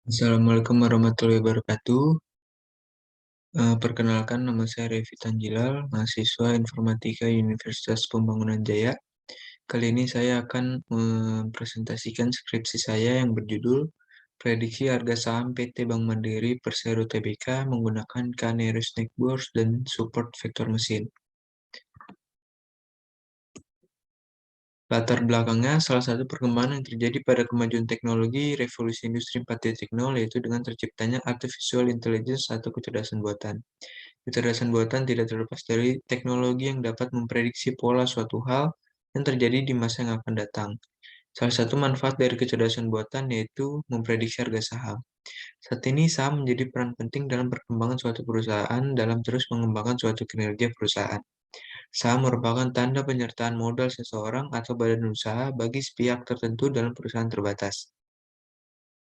Assalamualaikum warahmatullahi wabarakatuh. Perkenalkan, nama saya Revi Tanjilal, mahasiswa Informatika Universitas Pembangunan Jaya. Kali ini saya akan mempresentasikan skripsi saya yang berjudul Prediksi Harga Saham PT Bank Mandiri Persero Tbk menggunakan Canary Snake Boards dan Support Vektor Mesin. Latar belakangnya, salah satu perkembangan yang terjadi pada kemajuan teknologi revolusi industri 4.0 yaitu dengan terciptanya artificial intelligence atau kecerdasan buatan. Kecerdasan buatan tidak terlepas dari teknologi yang dapat memprediksi pola suatu hal yang terjadi di masa yang akan datang. Salah satu manfaat dari kecerdasan buatan yaitu memprediksi harga saham. Saat ini saham menjadi peran penting dalam perkembangan suatu perusahaan dalam terus mengembangkan suatu kinerja perusahaan. Saham merupakan tanda penyertaan modal seseorang atau badan usaha bagi pihak tertentu dalam perusahaan terbatas.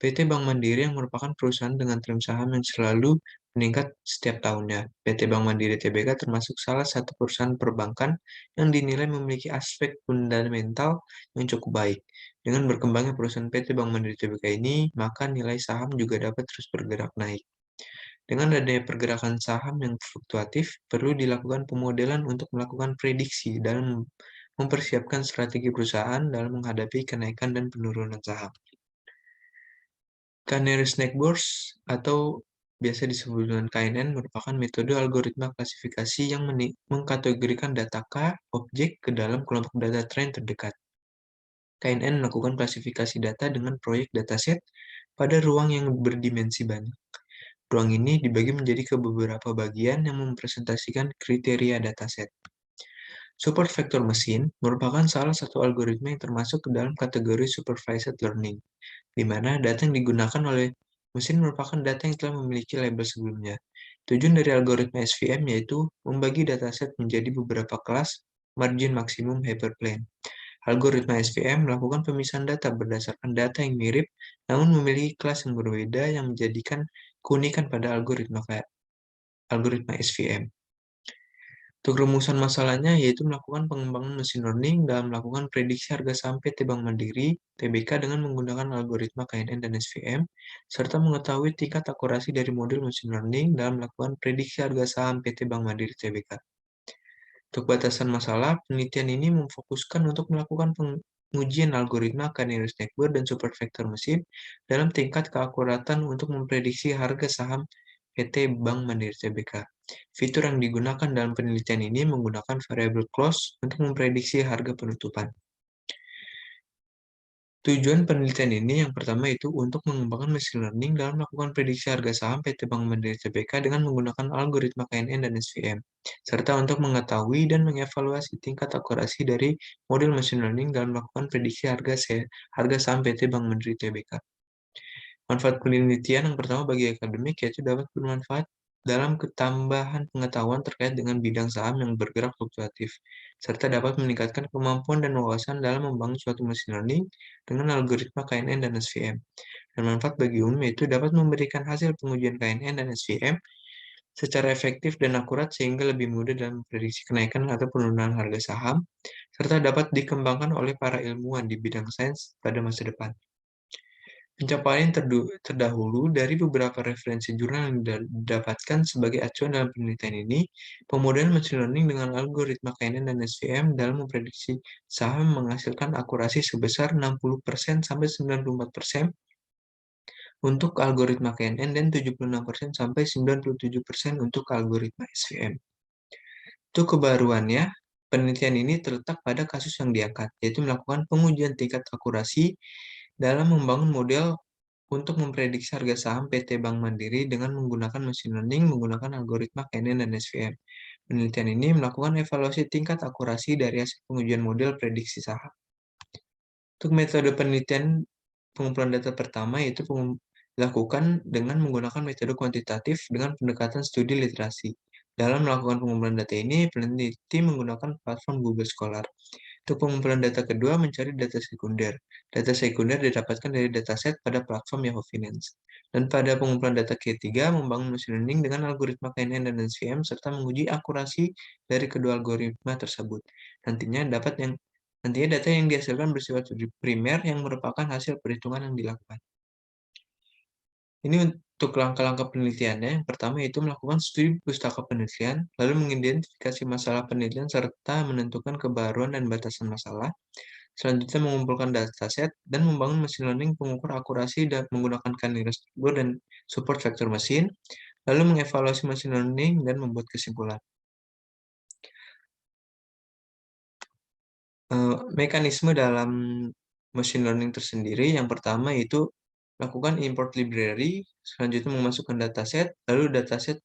PT Bank Mandiri yang merupakan perusahaan dengan tren saham yang selalu meningkat setiap tahunnya. PT Bank Mandiri Tbk termasuk salah satu perusahaan perbankan yang dinilai memiliki aspek fundamental yang cukup baik. Dengan berkembangnya perusahaan PT Bank Mandiri Tbk ini, maka nilai saham juga dapat terus bergerak naik. Dengan adanya pergerakan saham yang fluktuatif, perlu dilakukan pemodelan untuk melakukan prediksi dalam mempersiapkan strategi perusahaan dalam menghadapi kenaikan dan penurunan saham. Canary Snake Boards atau biasa disebut dengan KNN merupakan metode algoritma klasifikasi yang mengkategorikan data K objek ke dalam kelompok data tren terdekat. KNN melakukan klasifikasi data dengan proyek dataset pada ruang yang berdimensi banyak. Ruang ini dibagi menjadi ke beberapa bagian yang mempresentasikan kriteria dataset. Support vector mesin merupakan salah satu algoritma yang termasuk ke dalam kategori supervised learning, di mana data yang digunakan oleh mesin merupakan data yang telah memiliki label sebelumnya. Tujuan dari algoritma SVM yaitu membagi dataset menjadi beberapa kelas margin maksimum hyperplane. Algoritma SVM melakukan pemisahan data berdasarkan data yang mirip, namun memiliki kelas yang berbeda yang menjadikan keunikan pada algoritma SVM. Untuk rumusan masalahnya yaitu melakukan pengembangan mesin learning dalam melakukan prediksi harga saham PT Bank Mandiri (TBK) dengan menggunakan algoritma KNN dan SVM, serta mengetahui tingkat akurasi dari model mesin learning dalam melakukan prediksi harga saham PT Bank Mandiri (TBK). Untuk batasan masalah, penelitian ini memfokuskan untuk melakukan pengujian algoritma Canary Snake Board dan Support Vector Mesin dalam tingkat keakuratan untuk memprediksi harga saham PT Bank Mandiri Tbk. Fitur yang digunakan dalam penelitian ini menggunakan variabel close untuk memprediksi harga penutupan. Tujuan penelitian ini yang pertama itu untuk mengembangkan machine learning dalam melakukan prediksi harga saham PT Bank Mandiri Tbk dengan menggunakan algoritma KNN dan SVM, serta untuk mengetahui dan mengevaluasi tingkat akurasi dari model machine learning dalam melakukan prediksi harga saham PT Bank Mandiri Tbk. Manfaat penelitian yang pertama bagi akademik yaitu dapat bermanfaat dalam ketambahan pengetahuan terkait dengan bidang saham yang bergerak fluktuatif, serta dapat meningkatkan kemampuan dan wawasan dalam membangun suatu machine learning dengan algoritma KNN dan SVM. Dan manfaat bagi umum yaitu dapat memberikan hasil pengujian KNN dan SVM secara efektif dan akurat sehingga lebih mudah dalam memprediksi kenaikan atau penurunan harga saham, serta dapat dikembangkan oleh para ilmuwan di bidang sains pada masa depan. Pencapaian terdahulu dari beberapa referensi jurnal yang didapatkan sebagai acuan dalam penelitian ini, pemodelan machine learning dengan algoritma KNN dan SVM dalam memprediksi saham menghasilkan akurasi sebesar 60% sampai 94% untuk algoritma KNN dan 76% sampai 97% untuk algoritma SVM. Untuk kebaruannya, penelitian ini terletak pada kasus yang diangkat, yaitu melakukan pengujian tingkat akurasi dalam membangun model untuk memprediksi harga saham PT Bank Mandiri dengan menggunakan machine learning menggunakan algoritma KNN dan SVM. Penelitian ini melakukan evaluasi tingkat akurasi dari hasil pengujian model prediksi saham. Untuk metode penelitian pengumpulan data pertama yaitu dilakukan dengan menggunakan metode kuantitatif dengan pendekatan studi literasi. Dalam melakukan pengumpulan data ini, peneliti menggunakan platform Google Scholar. Untuk pengumpulan data kedua, mencari data sekunder. Data sekunder didapatkan dari dataset pada platform Yahoo Finance. Dan pada pengumpulan data ketiga, membangun machine learning dengan algoritma KNN dan SVM, serta menguji akurasi dari kedua algoritma tersebut. Nantinya data yang dihasilkan bersifat primer yang merupakan hasil perhitungan yang dilakukan. Ini untuk langkah-langkah penelitiannya, yang pertama itu melakukan studi pustaka penelitian, lalu mengidentifikasi masalah penelitian serta menentukan kebaruan dan batasan masalah. Selanjutnya mengumpulkan dataset dan membangun mesin learning pengukur akurasi dan menggunakan Canary Dashboard dan support vektor mesin, lalu mengevaluasi mesin learning dan membuat kesimpulan. Mekanisme dalam machine learning tersendiri, yang pertama itu lakukan import library, selanjutnya memasukkan dataset, lalu dataset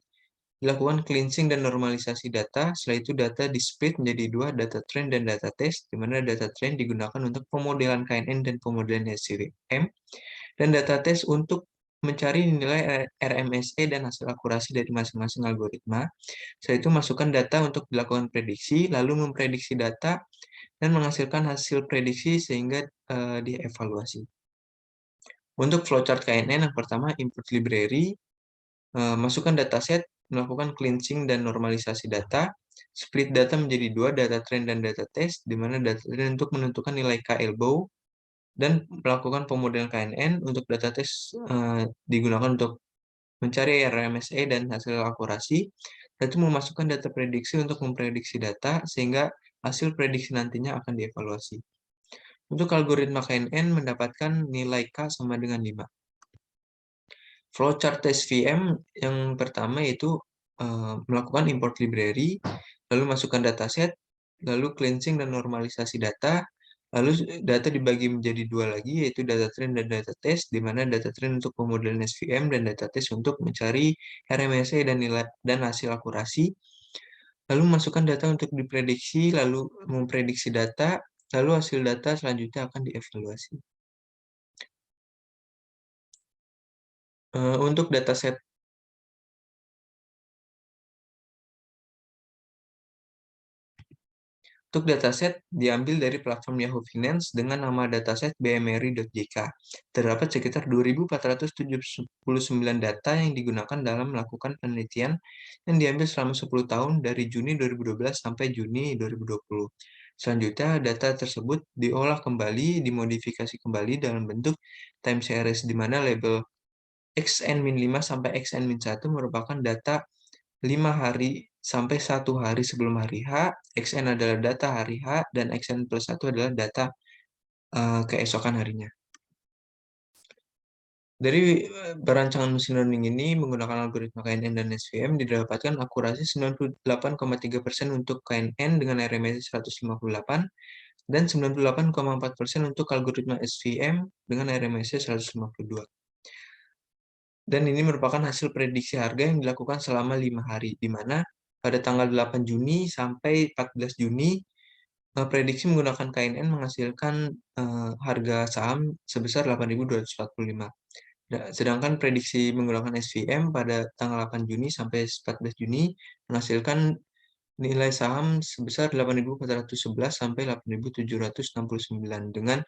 dilakukan cleansing dan normalisasi data, setelah itu data di-split menjadi dua, data train dan data test, di mana data train digunakan untuk pemodelan KNN dan pemodelan SVM, dan data test untuk mencari nilai RMSE dan hasil akurasi dari masing-masing algoritma. Setelah itu masukkan data untuk dilakukan prediksi, lalu memprediksi data dan menghasilkan hasil prediksi sehingga dievaluasi. Untuk flowchart KNN, yang pertama import library, masukkan dataset, melakukan cleansing dan normalisasi data, split data menjadi dua, data trend dan data test, di mana data trend untuk menentukan nilai KLBOW, dan melakukan pemodelan KNN. Untuk data test digunakan untuk mencari RMSE dan hasil akurasi, dan itu memasukkan data prediksi untuk memprediksi data, sehingga hasil prediksi nantinya akan dievaluasi. Untuk algoritma KNN mendapatkan nilai K sama dengan 5. Flowchart SVM yang pertama itu melakukan import library, lalu masukkan dataset, lalu cleansing dan normalisasi data, lalu data dibagi menjadi dua lagi, yaitu data trend dan data test, di mana data trend untuk pemodelan SVM dan data test untuk mencari RMSE dan nilai dan hasil akurasi. Lalu masukkan data untuk diprediksi, lalu memprediksi data, lalu hasil data selanjutnya akan dievaluasi. Untuk dataset diambil dari platform Yahoo Finance dengan nama dataset bmri.jk. Terdapat sekitar 2.479 data yang digunakan dalam melakukan penelitian yang diambil selama 10 tahun dari Juni 2012 sampai Juni 2020. Selanjutnya, data tersebut diolah kembali, dimodifikasi kembali dalam bentuk time series, di mana label XN-5 sampai XN-1 merupakan data 5 hari sampai 1 hari sebelum hari H, XN adalah data hari H, dan XN plus 1 adalah data keesokan harinya. Dari perancangan mesin learning ini menggunakan algoritma KNN dan SVM didapatkan akurasi 98,3% untuk KNN dengan RMSE 158 dan 98,4% untuk algoritma SVM dengan RMSE 152. Dan ini merupakan hasil prediksi harga yang dilakukan selama 5 hari, di mana pada tanggal 8 Juni sampai 14 Juni, prediksi menggunakan KNN menghasilkan harga saham sebesar 8.245. Sedangkan prediksi menggunakan SVM pada tanggal 8 Juni sampai 14 Juni menghasilkan nilai saham sebesar 8.411 sampai 8.769 dengan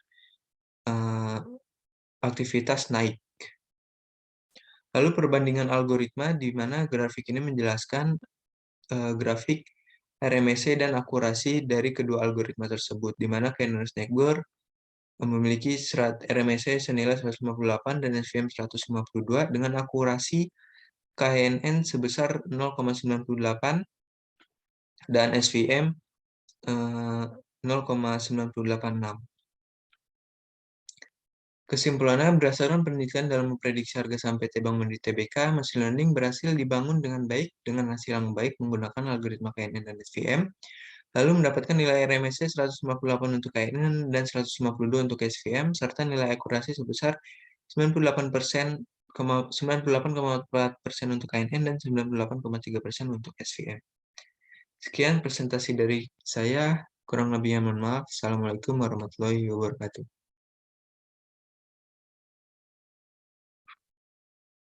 aktivitas naik. Lalu perbandingan algoritma, di mana grafik ini menjelaskan grafik RMSE dan akurasi dari kedua algoritma tersebut, di mana Canary Dashboard memiliki RMSE senilai 158 dan SVM 152 dengan akurasi KNN sebesar 0,98 dan SVM 0,986. Kesimpulannya, berdasarkan penelitian dalam memprediksi harga saham PT Bank Mandiri Tbk, machine learning berhasil dibangun dengan baik dengan hasil yang baik menggunakan algoritma KNN dan SVM, lalu mendapatkan nilai RMSE 158 untuk KNN dan 152 untuk SVM, serta nilai akurasi sebesar 98,4% untuk KNN dan 98,3% untuk SVM. Sekian presentasi dari saya, kurang lebihnya mohon maaf. Assalamualaikum warahmatullahi wabarakatuh.